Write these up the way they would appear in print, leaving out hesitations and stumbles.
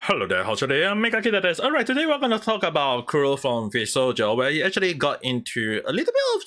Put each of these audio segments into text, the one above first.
Hello there, how's your day? I'm Ame Gakita. Alright, today we're gonna talk about Kuro from Vtuber Shojo, where he actually got into a little bit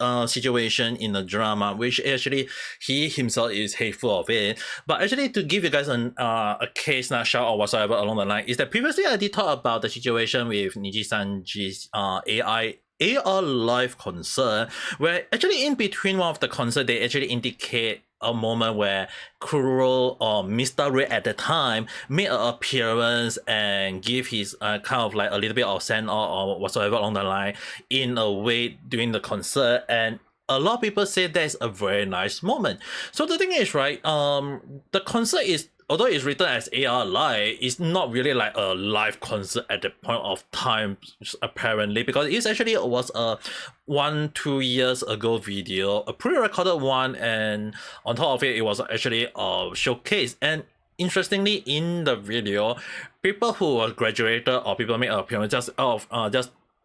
of situation in the drama, which actually he himself is hateful of it. But actually, to give you guys a case snapshot or whatsoever along the line, is that previously I did talk about the situation with Nijisanji's AR live concert, where actually in between one of the concert they actually indicate a moment where Kuro or Mysta Rias at the time made an appearance and give his kind of like a little bit of send or whatsoever along the line in a way during the concert, and a lot of people say that's a very nice moment. So the thing is, right, the concert is, although it's written as AR live, it's not really like a live concert at the point of time apparently, because it actually was a 1-2 years ago video, a pre-recorded one, and on top of it, it was actually a showcase. And interestingly, in the video, people who were graduated or people made an appearance just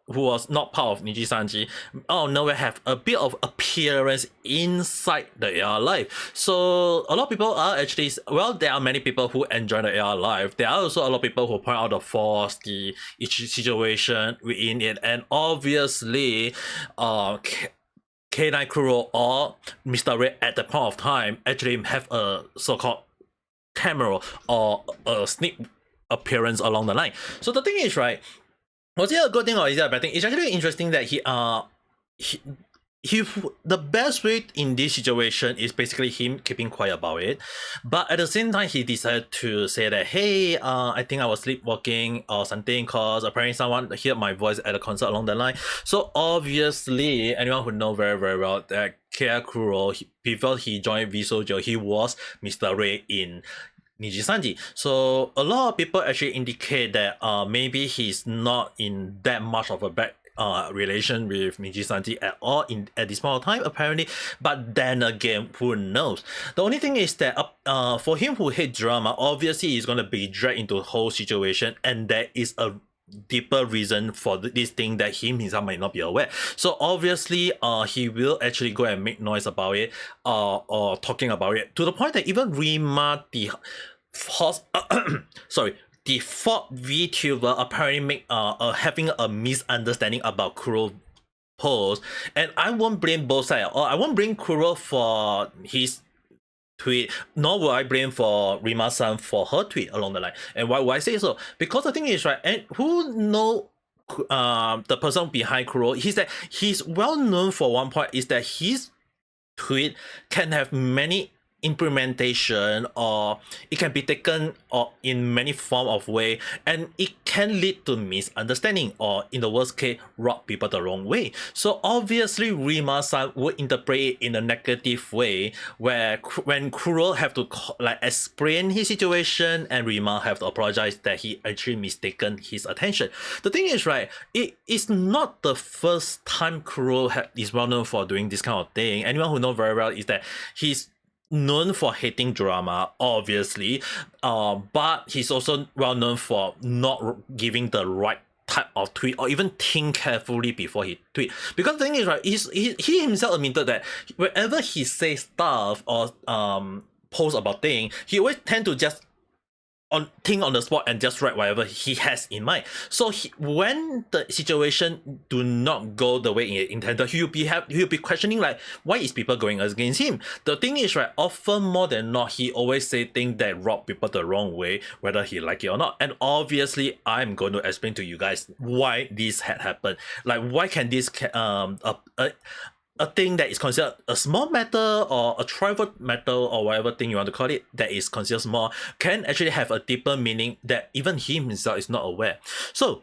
who was not part of Nijisanji, nowhere have a bit of appearance inside the AR live. So a lot of people are actually, well, there are many people who enjoy the AR live. There are also a lot of people who point out the flaws, the situation within it, and obviously, K9 Kuro or Mysta Rias at the point of time actually have a so-called camera or a sneak appearance along the line. So the thing is, right, was it a good thing or is it a bad thing? It's actually interesting that the best way in this situation is basically him keeping quiet about it, but at the same time he decided to say that, hey, I think I was sleepwalking or something, cause apparently someone heard my voice at a concert along the line. So obviously anyone who know very well that Kuro, before he joined Vtuber Shojo, he was Mysta Rias in Nijisanji. So a lot of people actually indicate that maybe he's not in that much of a bad relation with Nijisanji at all at this point of time apparently, but then again, who knows. The only thing is that for him who hate drama, obviously he's gonna be dragged into the whole situation, and there is a deeper reason for this thing that him himself might not be aware. So obviously he will actually go and make noise about it or talking about it, to the point that even Rima, the fourth VTuber, apparently make having a misunderstanding about Kuro post. And I won't blame both sides, or I won't blame Kuro for his tweet, nor will I blame for Rima-san for her tweet along the line. And why would I say so? Because the thing is, right, and who know the person behind Kuro, he's well known for one point, is that his tweet can have many implementation, or it can be taken or in many form of way, and it can lead to misunderstanding, or in the worst case rub people the wrong way. So obviously Rima-san would interpret it in a negative way, where when Kuro have to like explain his situation and Rima have to apologize that he actually mistaken his attention. The thing is, right, it is not the first time Kuro is well known for doing this kind of thing. Anyone who knows very well is that he's known for hating drama, obviously, but he's also well known for not giving the right type of tweet, or even think carefully before he tweet. Because the thing is, right, he himself admitted that whenever he says stuff or post about things, he always tend to just think on the spot and just write whatever he has in mind. So when the situation do not go the way he intended, he'll be questioning like, why is people going against him? The thing is, right, often more than not, he always say things that rub people the wrong way, whether he like it or not. And obviously I'm going to explain to you guys why this had happened. Like, why can this a thing that is considered a small matter or a trivial matter or whatever thing you want to call it, that is considered small, can actually have a deeper meaning that even he himself is not aware. So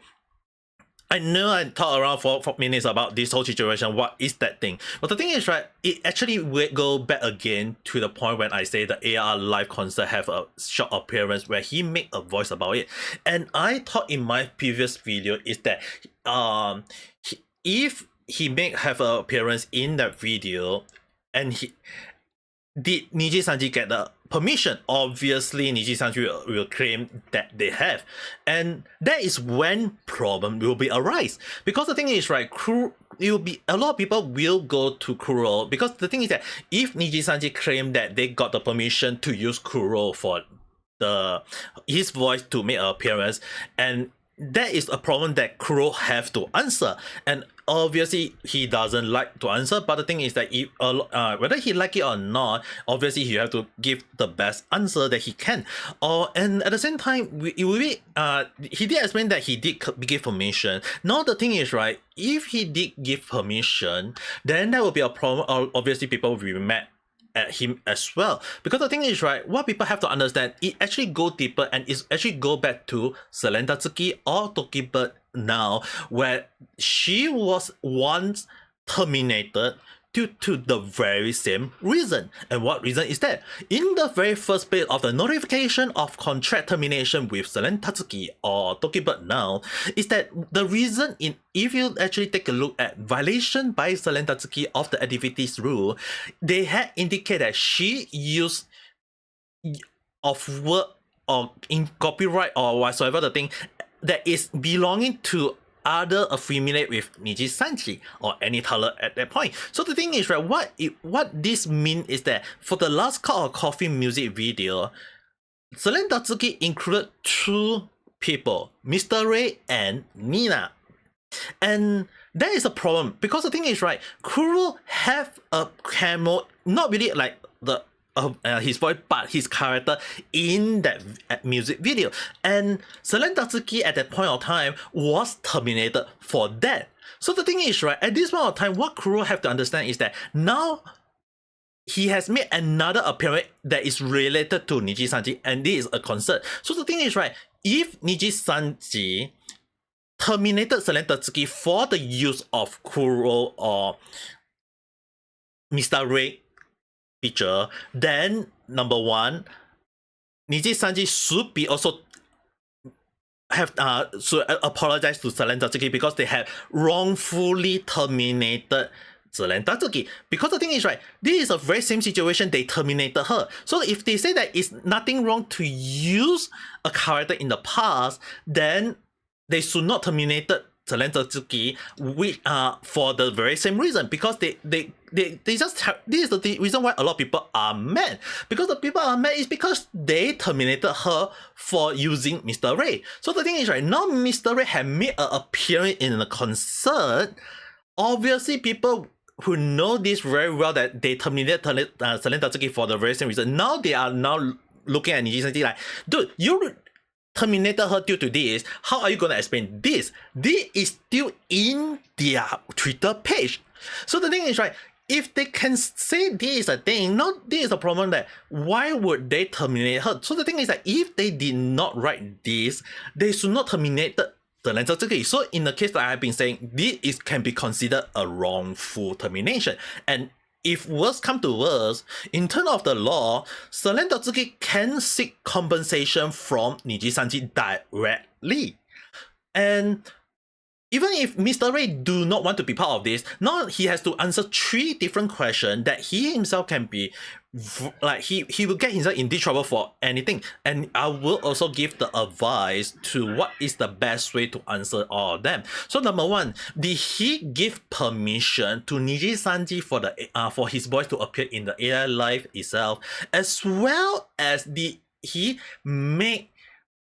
I know I talked around for 4 minutes about this whole situation, what is that thing? But the thing is, right, it actually will go back again to the point when I say the AR live concert have a short appearance where he make a voice about it. And I thought in my previous video is that if he may have an appearance in that video, and did Nijisanji get the permission? Obviously Nijisanji will claim that they have, and that is when problem will be arise. Because the thing is, right, it will be a lot of people will go to Kuro, because the thing is that if Nijisanji claim that they got the permission to use Kuro for his voice to make an appearance, and that is a problem that Kuro have to answer. And obviously he doesn't like to answer, but the thing is that whether he like it or not, obviously he have to give the best answer that he can. And at the same time, he did explain that he did give permission. Now the thing is, right, if he did give permission, then that will be a problem. Obviously people will be mad at him as well, because the thing is, right, what people have to understand, it actually go deeper, and it's actually go back to Selentatsuki or Tokibird now, where she was once terminated due to the very same reason. And what reason is that? In the very first bit of the notification of contract termination with Selentatsuki or Tokibird now, is that the reason, in if you actually take a look at violation by Selentatsuki of the activities rule, they had indicated that she used of work or in copyright or whatsoever the thing that is belonging to other affiliate with Nijisanji or any tailor at that point. So the thing is, right, what this means is that for the last cup of coffee music video, Selentatsuki included two people, Mysta Rias and Nina. And that is a problem, because the thing is, right, Kuro have a cameo, not really like the his voice, but his character in that music video. And Selentatsuki at that point of time was terminated for that. So the thing is, right, at this point of time, what Kuro have to understand is that now he has made another appearance that is related to Nijisanji, and this is a concern. So the thing is, right, if Nijisanji terminated Selentatsuki for the use of Kuro or Mysta Rias feature, then number one, Nijisanji should be also have should apologize to Selentatsuki, because they have wrongfully terminated Selentatsuki. Because the thing is, right, this is the very same situation they terminated her. So if they say that it's nothing wrong to use a character in the past, then they should not terminate Selentatsuki for the very same reason, because they just have, this is the reason why a lot of people are mad, because the people are mad is because they terminated her for using Mysta Rias. So the thing is, right, now Mysta Rias have made an appearance in the concert. Obviously people who know this very well, that they terminated Selentatsuki for the very same reason, now they are now looking at Nijisanji like, dude, you terminated her due to this. How are you going to explain this? This is still in their Twitter page. So the thing is, right, if they can say this is a thing, not this is a problem, that why would they terminate her? So the thing is that if they did not write this, they should not terminate Selentatsuki. So in the case that I've been saying, this can be considered a wrongful termination. And if worse come to worse, in terms of the law, Selentatsuki can seek compensation from Nijisanji directly. And even if Mysta Rias do not want to be part of this, now he has to answer 3 different questions that he himself can be, like, he will get himself in deep trouble for anything. And I will also give the advice to what is the best way to answer all of them. So number 1, did he give permission to Nijisanji for his voice to appear in the AI live itself, as well as did he make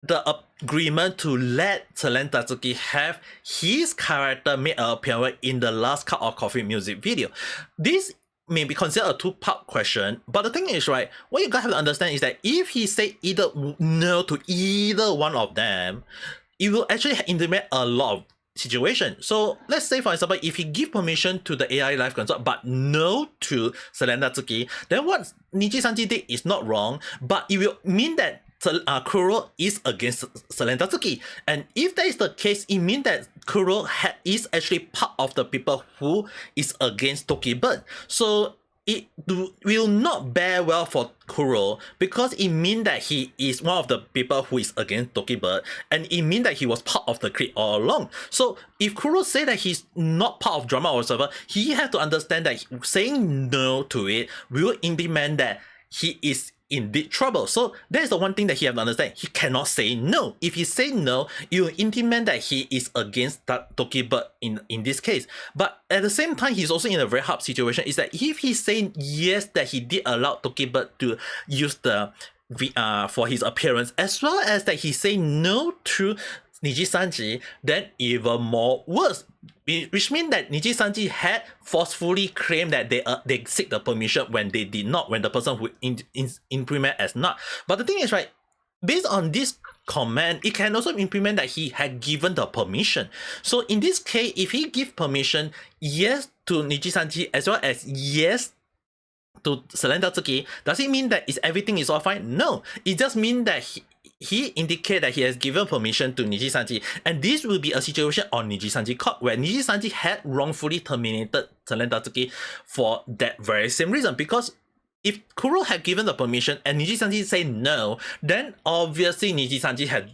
the agreement to let Selentatsuki have his character make an appearance in the last cup of coffee music video? This may be considered a 2-part question, but the thing is, right, what you guys have to understand is that if he say either no to either one of them, it will actually intimate a lot of situation. So let's say, for example, if he give permission to the AI live concert but no to Selentatsuki, then what Nijisanji did is not wrong, but it will mean that Kuro is against Selentatsuki. And if that is the case, it means that Kuro is actually part of the people who is against Tokibird. So it will not bear well for Kuro, because it means that he is one of the people who is against Tokibird, and it means that he was part of the clique all along. So if Kuro say that he's not part of drama or whatever, he has to understand that saying no to it will implement that he is in big trouble. So that is the one thing that he have to understand. He cannot say no. If he say no, it will intimate that he is against that Tokibird in this case. But at the same time, he's also in a very hard situation. Is that if he say yes, that he did allow Tokibird to use the for his appearance, as well as that he say no to Nijisanji, then even more worse. Which means that Nijisanji had forcefully claimed that they seek the permission when they did not, when the person who implement as not. But the thing is, right, based on this comment, it can also implement that he had given the permission. So in this case, if he give permission, yes to Nijisanji as well as yes to Selendatsuki, does it mean that everything is all fine? No, it just means that he indicate that he has given permission to Nijisanji, and this will be a situation on Nijisanji court where Nijisanji had wrongfully terminated Selendatsuki for that very same reason. Because if Kuro had given the permission and Nijisanji say no, then obviously Nijisanji had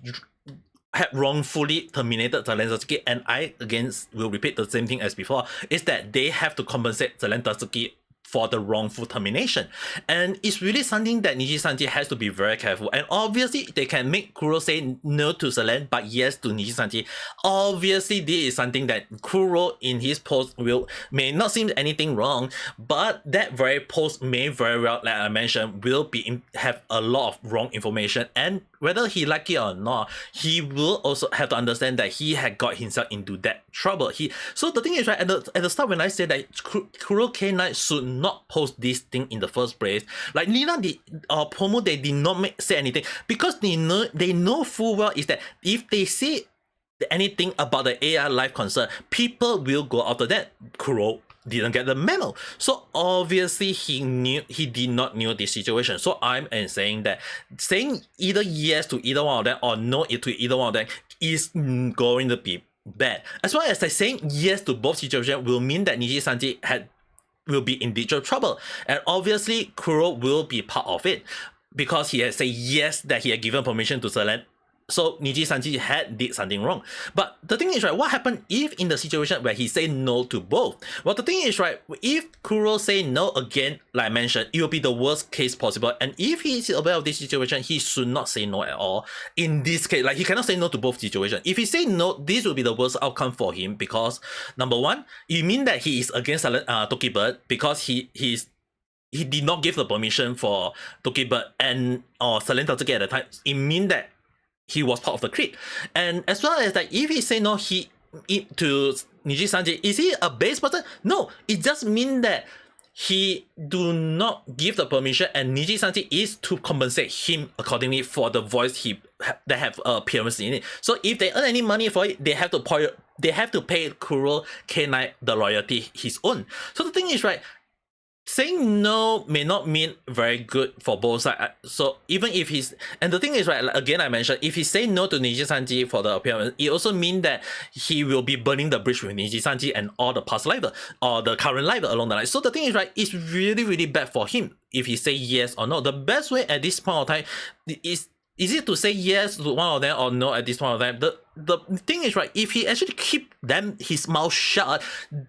wrongfully terminated Selendatsuki, and I again will repeat the same thing as before, is that they have to compensate Selendatsuki for the wrongful termination. And it's really something that Nijisanji has to be very careful. And obviously they can make Kuro say no to Selen but yes to Nijisanji. Obviously this is something that Kuro in his post may not seem anything wrong, but that very post may very well, like I mentioned, will have a lot of wrong information, and whether he like it or not, he will also have to understand that he had got himself into that trouble. So the thing is, right, at the start when I said that Kuro K9 should not post this thing in the first place, like Nina or Pomo, they did not say anything because they know full well is that if they say anything about the AR life concern, people will go after that. Kuro didn't get the memo, so obviously he did not know this situation. So I'm saying either yes to either one of them or no to either one of them is going to be bad. As well as saying yes to both situations will mean that Nijisanji will be in digital trouble, and obviously Kuro will be part of it because he had said yes that he had given permission to Selen. So Nijisanji did something wrong. But the thing is, right, what happened if in the situation where he say no to both? Well, the thing is, right, if Kuro say no again, like I mentioned, it will be the worst case possible. And if he is aware of this situation, he should not say no at all. In this case, like he cannot say no to both situations. If he say no, this will be the worst outcome for him because number one, it means that he is against Tokibird because he did not give the permission for Tokibird or Selendatsuki at the time. It means that he was part of the creed. And as well as that if he say no to Nijisanji, is he a base person? No, it just means that he do not give the permission and Nijisanji is to compensate him accordingly for the voice that have appearance in it. So if they earn any money for it, they have to pay Kuro K9 the royalty his own. So the thing is, right, saying no may not mean very good for both sides. So even if and the thing is, right, again I mentioned, if he say no to Nijisanji for the appearance, it also means that he will be burning the bridge with Nijisanji and all the past life or the current life along the line. So the thing is, right, it's really, really bad for him if he say yes or no. The best way at this point of time is it to say yes to one of them or no at this point of time? The thing is, right, if he actually keep his mouth shut,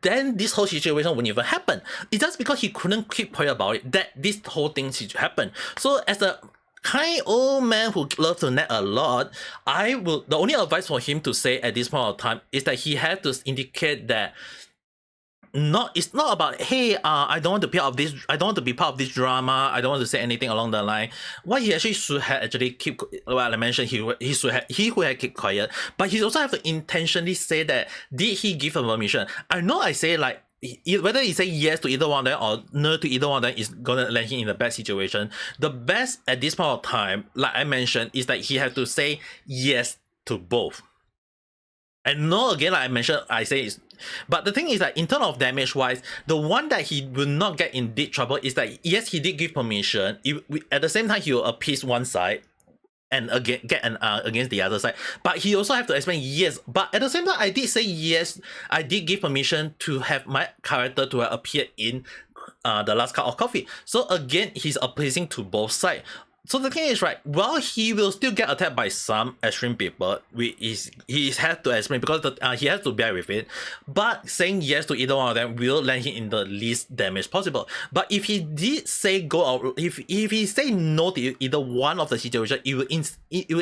then this whole situation wouldn't even happen. It's just because he couldn't keep quiet about it that this whole thing happened. So as a kind old man who loves to net a lot, the only advice for him to say at this point of time is that he had to indicate that it's not about, hey, I don't want to be part of this. I don't want to be part of this drama. I don't want to say anything along the line. What he actually should have keep, well, I mentioned he would have kept quiet, but he also have to intentionally say that did he give a permission? I know I say like whether he say yes to either one of them or no to either one of them is gonna land him in a bad situation. The best at this point of time, like I mentioned, is that he has to say yes to both. And no, again, like I mentioned, but the thing is that in terms of damage wise, the one that he will not get in deep trouble is that yes, he did give permission. At the same time, he will appease one side and against the other side. But he also have to explain yes. But at the same time, I did say yes. I did give permission to have my character to appear in the last cup of coffee. So again, he's appeasing to both sides. So the thing is, right, while he will still get attacked by some extreme people, he has to explain because he has to bear with it. But saying yes to either one of them will land him in the least damage possible. But if he did say if he say no to either one of the situation, it will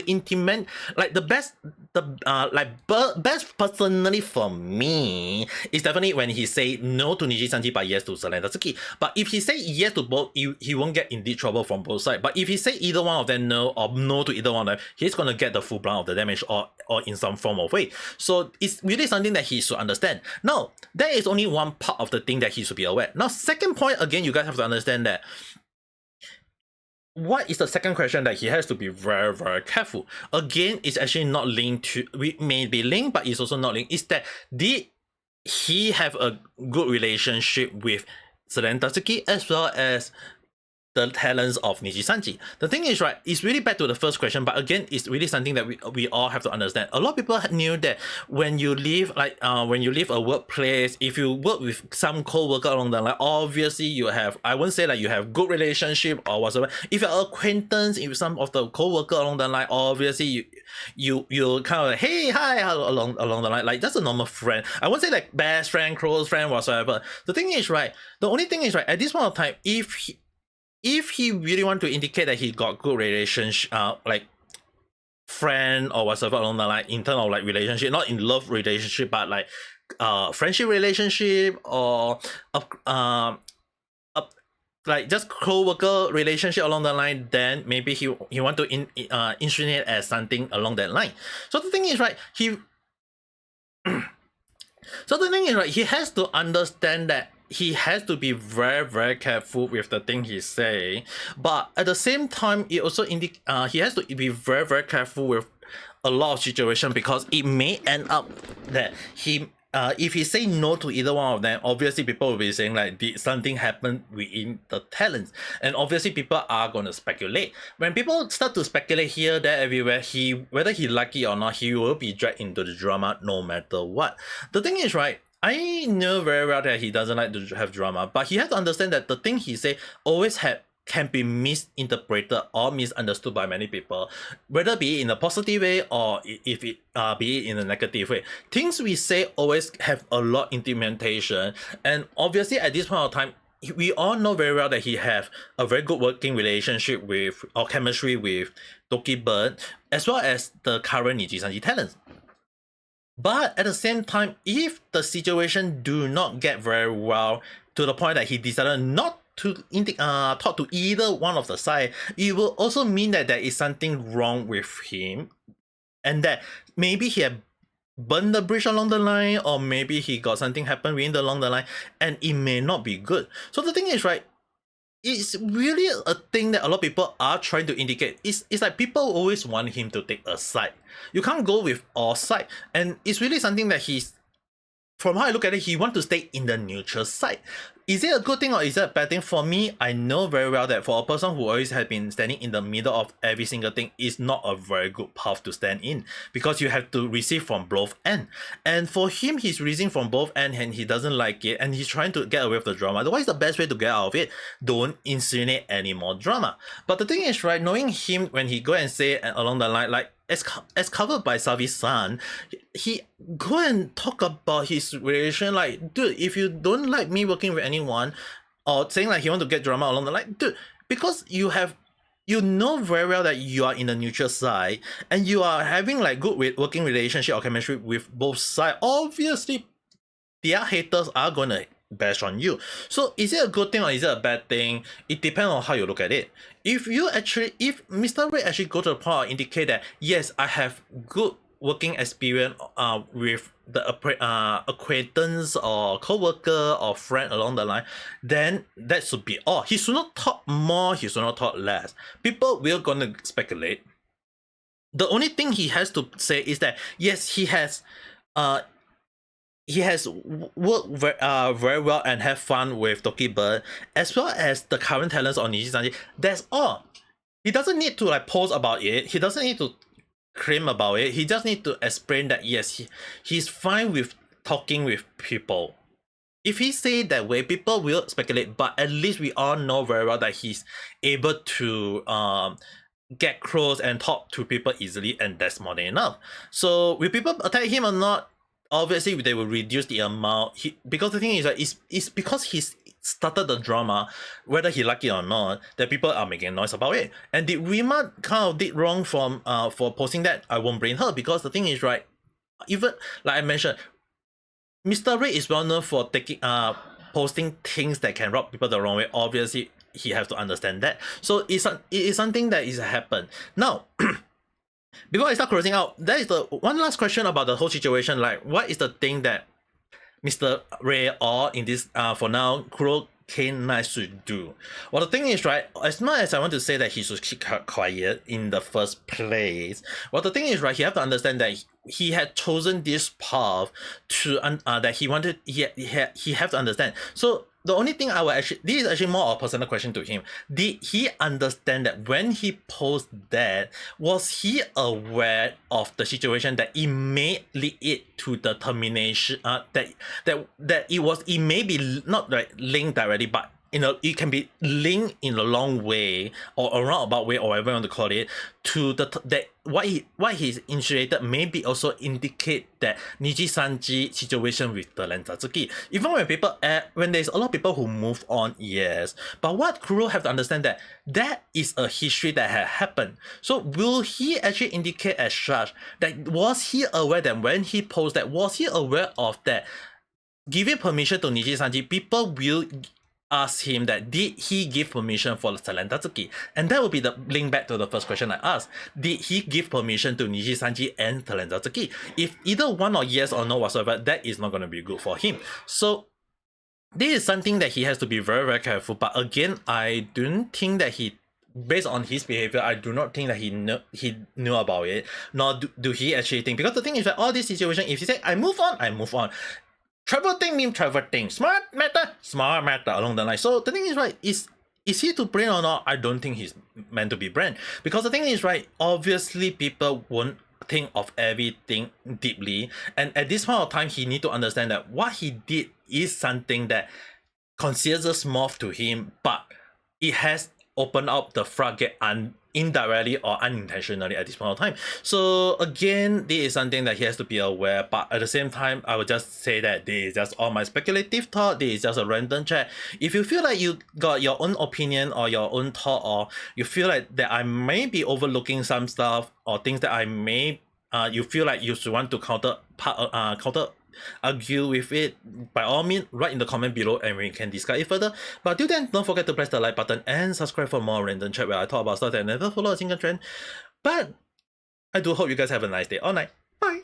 intimate, like the best the best personally for me is definitely when he say no to Nijisanji but yes to Selena-Tsuki. But if he say yes to both, he won't get in deep trouble from both sides. But if he say either one of them no or no to either one of them, he's gonna get the full brunt of the damage or in some form of way. So it's really something that he should understand. Now, there is only one part of the thing that he should be aware. Now, second point, again, you guys have to understand that what is the second question that he has to be very, very careful? Again, it's actually not linked to, we may be linked, but it's also not linked. Is that did he have a good relationship with Selena-Tsuki as well as the talents of Nijisanji? The thing is, right, it's really back to the first question, but again, it's really something that we all have to understand. A lot of people knew that when you leave, when you leave a workplace, if you work with some co-worker along the line, obviously you have, I won't say like you have good relationship or whatsoever. If you're acquaintance with some of the co-worker along the line, obviously you kind of like, hey, hi, along the line, like that's a normal friend. I won't say like best friend, close friend, whatsoever. The thing is, right, the only thing is, right, at this point of time, if he really want to indicate that he got good relationship, like friend or whatsoever along the line in terms of like relationship, not in love relationship, but like friendship relationship or like just co-worker relationship along the line, then maybe he want to insinuate as something along that line. So the thing is, right, he has to understand that he has to be very, very careful with the thing he say, but at the same time, it also he has to be very, very careful with a lot of situation, because it may end up that he if he say no to either one of them, obviously people will be saying like, did something happen within the talents? And obviously people are going to speculate. When people start to speculate here, there, everywhere, whether he like it or not, he will be dragged into the drama no matter what. The thing is, right, I know very well that he doesn't like to have drama, but he has to understand that the thing he say always can be misinterpreted or misunderstood by many people, whether be it in a positive way or if it be it in a negative way. Things we say always have a lot of implementation, and obviously at this point of time, we all know very well that he have a very good working relationship with or chemistry with Toki Bird as well as the current Nijisanji talents. But at the same time, if the situation do not get very well to the point that he decided not to talk to either one of the side, it will also mean that there is something wrong with him, and that maybe he had burned the bridge along the line, or maybe he got something happen along the line, and it may not be good. So the thing is, right, it's really a thing that a lot of people are trying to indicate. It's like people always want him to take a side. You can't go with all side, and it's really something that from how I look at it, he wants to stay in the neutral side. Is it a good thing or is it a bad thing? For me, I know very well that for a person who always has been standing in the middle of every single thing, is not a very good path to stand in, because you have to receive from both ends. And for him, he's receiving from both ends and he doesn't like it, and he's trying to get away with the drama. Otherwise, the best way to get out of it, don't insinuate any more drama. But the thing is, right, knowing him, when he go and say along the line, like as covered by Salvi-san, he go and talk about his relation, like, dude, if you don't like me working with anyone, or saying like he want to get drama along the line, dude, because you know very well that you are in the neutral side and you are having like good working relationship or chemistry with both sides, obviously their haters are gonna bash on you. So is it a good thing or is it a bad thing? It depends on how you look at it. If Mr. Ray actually go to the point or indicate that, yes, I have good working experience with the acquaintance or co-worker or friend along the line, then that should be all. He should not talk more, he should not talk less. People will gonna speculate. The only thing he has to say is that, yes, he has worked very well and have fun with Toki Bird as well as the current talents on Nijisanji. That's all. He doesn't need to like post about it. He doesn't need to claim about it. He just need to explain that, yes, he's fine with talking with people. If he say that way, people will speculate, but at least we all know very well that he's able to get close and talk to people easily, and that's more than enough. So will people attack him or not? Obviously they will reduce the amount, because the thing is that it's because he's started the drama, whether he like it or not, that people are making noise about it. And did Rima kind of did wrong from for posting that? I won't blame her, because the thing is, right, even like I mentioned, Mr. Ray is well known for taking posting things that can rub people the wrong way. Obviously, he has to understand that. So it is something that is happened. Now, before I start closing out, there is the one last question about the whole situation. Like, what is the thing that Mr. Ray, or in this for now, Kuro K9 should do? Well, the thing is, right, as much as I want to say that he should keep quiet in the first place, well, the thing is, right, you have to understand that he had chosen this path to that he wanted. He have to understand. So the only thing I will actually, this is actually more of a personal question to him. Did he understand that when he posted that, was he aware of the situation that it may lead it to the termination? That it may be not like linked directly, but it can be linked in a long way or a roundabout way, or whatever you want to call it, to that what he's initiated maybe also indicate that Nijisanji situation with the Lensatsuki. Even when people when there's a lot of people who move on, yes, but what Kuro have to understand that is a history that had happened. So will he actually indicate as such that was he aware that when he posted that, was he aware of that giving permission to Nijisanji, people will ask him that did he give permission for Talentatsuki? And that will be the link back to the first question I asked. Did he give permission to Nijisanji and Talentatsuki? If either one or yes or no whatsoever, that is not going to be good for him. So this is something that he has to be very, very careful. But again, I don't think that based on his behavior, I do not think that he knew about it, nor do he actually think. Because the thing is that all this situation, if he say I move on, I move on. Travel thing means travel thing. Smart matter along the line. So the thing is, right, is he to brand or not? I don't think he's meant to be brand. Because the thing is, right, obviously people won't think of everything deeply. And at this point of time, he need to understand that what he did is something that considers small to him, but it has opened up the floodgate indirectly or unintentionally at this point of time. So again, this is something that he has to be aware, but at the same time, I would just say that this is just all my speculative thought. This is just a random chat. If you feel like you got your own opinion or your own thought, or you feel like that I may be overlooking some stuff or things that I may you feel like you should want to counter argue with it, by all means write in the comment below and we can discuss it further. But till then, don't forget to press the like button and subscribe for more random chat where I talk about stuff that never follow a single trend. But I do hope you guys have a nice day or night. Bye.